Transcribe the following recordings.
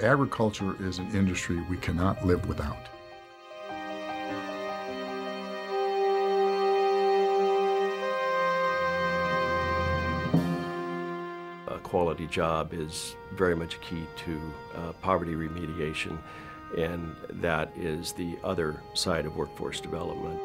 So agriculture is an industry we cannot live without. A quality job is very much key to poverty remediation, and that is the other side of workforce development.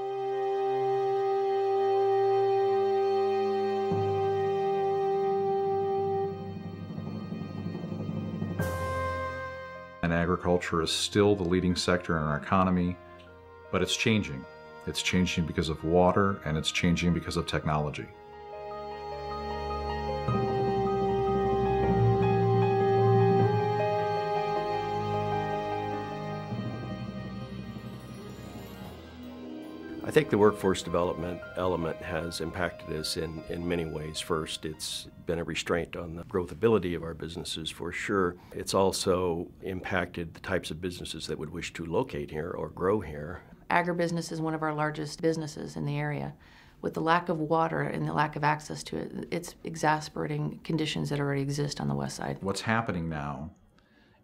And agriculture is still the leading sector in our economy, but it's changing. It's changing because of water, and it's changing because of technology. I think the workforce development element has impacted us in many ways. First, it's been a restraint on the growth ability of our businesses for sure. It's also impacted the types of businesses that would wish to locate here or grow here. Agribusiness is one of our largest businesses in the area. With the lack of water and the lack of access to it, it's exacerbating conditions that already exist on the west side. What's happening now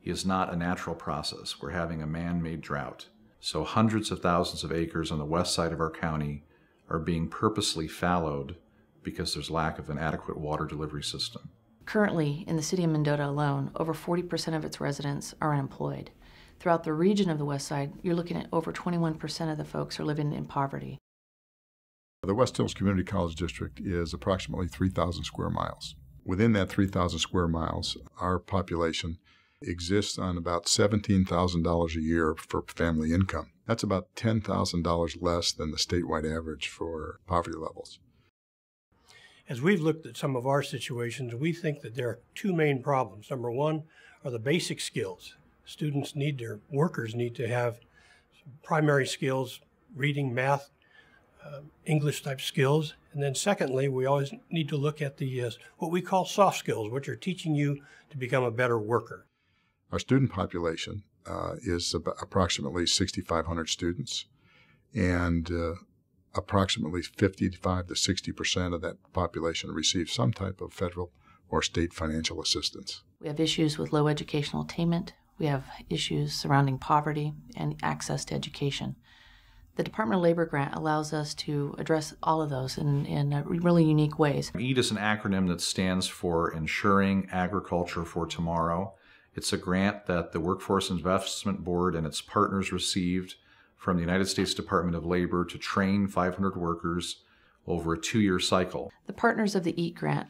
is not a natural process. We're having a man-made drought. So hundreds of thousands of acres on the west side of our county are being purposely fallowed because there's lack of an adequate water delivery system. Currently, in the city of Mendota alone, over 40% of its residents are unemployed. Throughout the region of the west side, you're looking at over 21% of the folks are living in poverty. The West Hills Community College District is approximately 3,000 square miles. Within that 3,000 square miles, our population exists on about $17,000 a year for family income. That's about $10,000 less than the statewide average for poverty levels. As we've looked at some of our situations, we think that there are two main problems. Number one are the basic skills. Students need, their workers need to have primary skills, reading, math, English type skills. And then secondly, we always need to look at the what we call soft skills, which are teaching you to become a better worker. Our student population is approximately 6,500 students, and approximately 55 to 60% of that population receives some type of federal or state financial assistance. We have issues with low educational attainment. We have issues surrounding poverty and access to education. The Department of Labor grant allows us to address all of those in really unique ways. EAT is an acronym that stands for Ensuring Agriculture for Tomorrow. It's a grant that the Workforce Investment Board and its partners received from the United States Department of Labor to train 500 workers over a 2-year cycle. The partners of the EAT grant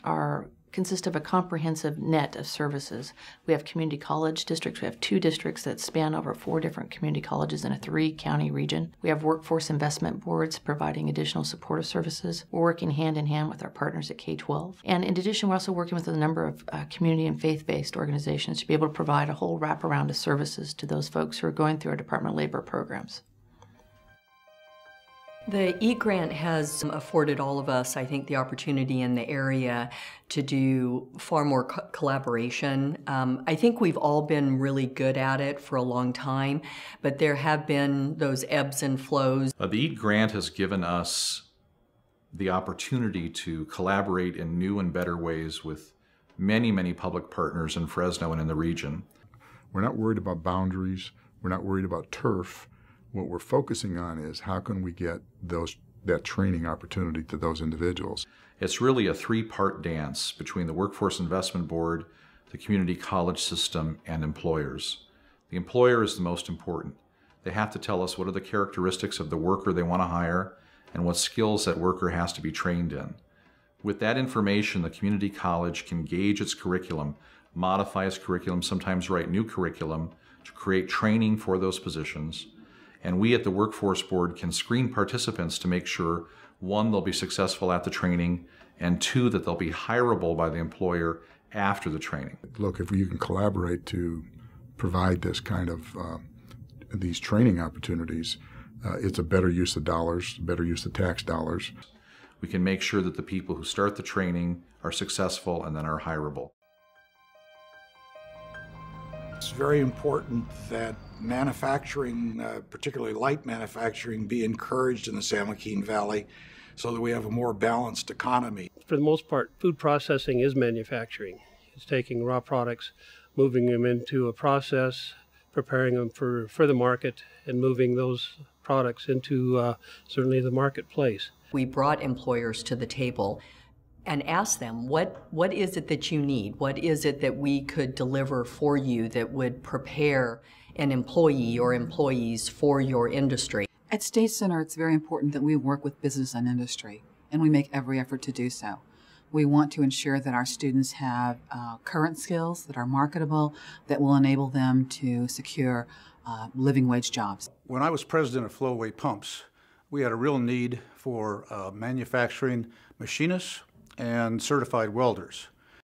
consist of a comprehensive net of services. We have community college districts. We have 2 districts that span over 4 different community colleges in a 3-county region. We have workforce investment boards providing additional supportive services. We're working hand in hand with our partners at K-12. And in addition, we're also working with a number of community and faith-based organizations to be able to provide a whole wraparound of services to those folks who are going through our Department of Labor programs. The EAT grant has afforded all of us, I think, the opportunity in the area to do far more collaboration. I think we've all been really good at it for a long time, but there have been those ebbs and flows. The EAT grant has given us the opportunity to collaborate in new and better ways with many, many public partners in Fresno and in the region. We're not worried about boundaries. We're not worried about turf. What we're focusing on is how can we get that training opportunity to those individuals. It's really a 3-part dance between the Workforce Investment Board, the community college system, and employers. The employer is the most important. They have to tell us what are the characteristics of the worker they want to hire and what skills that worker has to be trained in. With that information, the community college can gauge its curriculum, modify its curriculum, sometimes write new curriculum to create training for those positions. And we at the Workforce Board can screen participants to make sure, 1, they'll be successful at the training, and 2, that they'll be hireable by the employer after the training. Look, if you can collaborate to provide this kind of these training opportunities, it's a better use of dollars, better use of tax dollars. We can make sure that the people who start the training are successful and then are hireable. It's very important that manufacturing, particularly light manufacturing, be encouraged in the San Joaquin Valley so that we have a more balanced economy. For the most part, food processing is manufacturing. It's taking raw products, moving them into a process, preparing them for the market, and moving those products into certainly the marketplace. We brought employers to the table and asked them, what is it that you need? What is it that we could deliver for you that would prepare an employee or employees for your industry? At State Center, it's very important that we work with business and industry, and we make every effort to do so. We want to ensure that our students have current skills that are marketable, that will enable them to secure living wage jobs. When I was president of Flowway Pumps, we had a real need for manufacturing machinists and certified welders.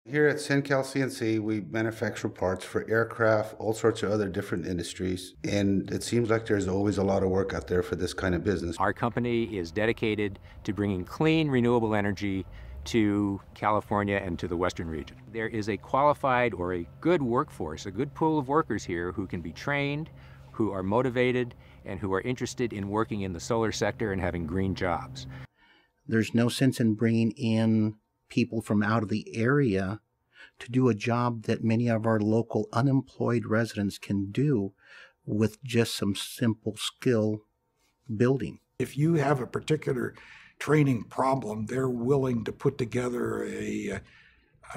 Here at SynCal CNC, we manufacture parts for aircraft, all sorts of other different industries, and it seems like there's always a lot of work out there for this kind of business. Our company is dedicated to bringing clean, renewable energy to California and to the Western region. There is a qualified or a good workforce, a good pool of workers here who can be trained, who are motivated, and who are interested in working in the solar sector and having green jobs. There's no sense in bringing in people from out of the area to do a job that many of our local unemployed residents can do with just some simple skill building. If you have a particular training problem, they're willing to put together a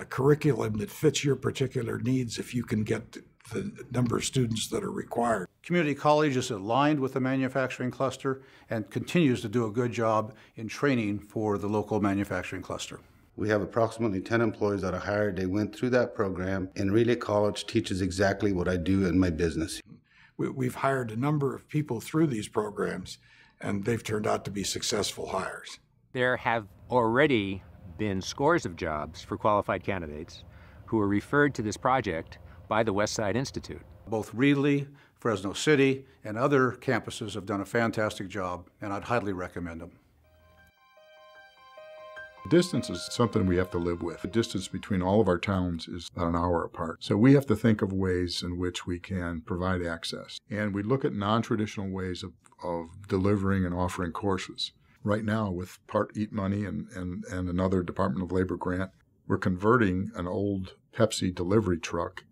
curriculum that fits your particular needs if you can get the number of students that are required. Community College is aligned with the manufacturing cluster and continues to do a good job in training for the local manufacturing cluster. We have approximately 10 employees that are hired. They went through that program, and Relay College teaches exactly what I do in my business. We've hired a number of people through these programs, and they've turned out to be successful hires. There have already been scores of jobs for qualified candidates who are referred to this project by the West Side Institute. Both Reedley, Fresno City, and other campuses have done a fantastic job, and I'd highly recommend them. Distance is something we have to live with. The distance between all of our towns is about an hour apart. So we have to think of ways in which we can provide access. And we look at non-traditional ways of delivering and offering courses. Right now, with Part Eat Money and another Department of Labor grant, we're converting an old Pepsi delivery truck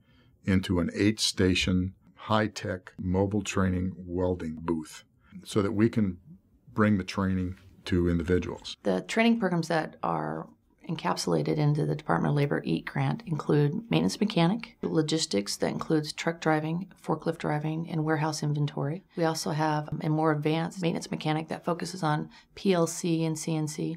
into an 8-station, high-tech, mobile training welding booth so that we can bring the training to individuals. The training programs that are encapsulated into the Department of Labor EAT grant include maintenance mechanic, logistics that includes truck driving, forklift driving, and warehouse inventory. We also have a more advanced maintenance mechanic that focuses on PLC and CNC.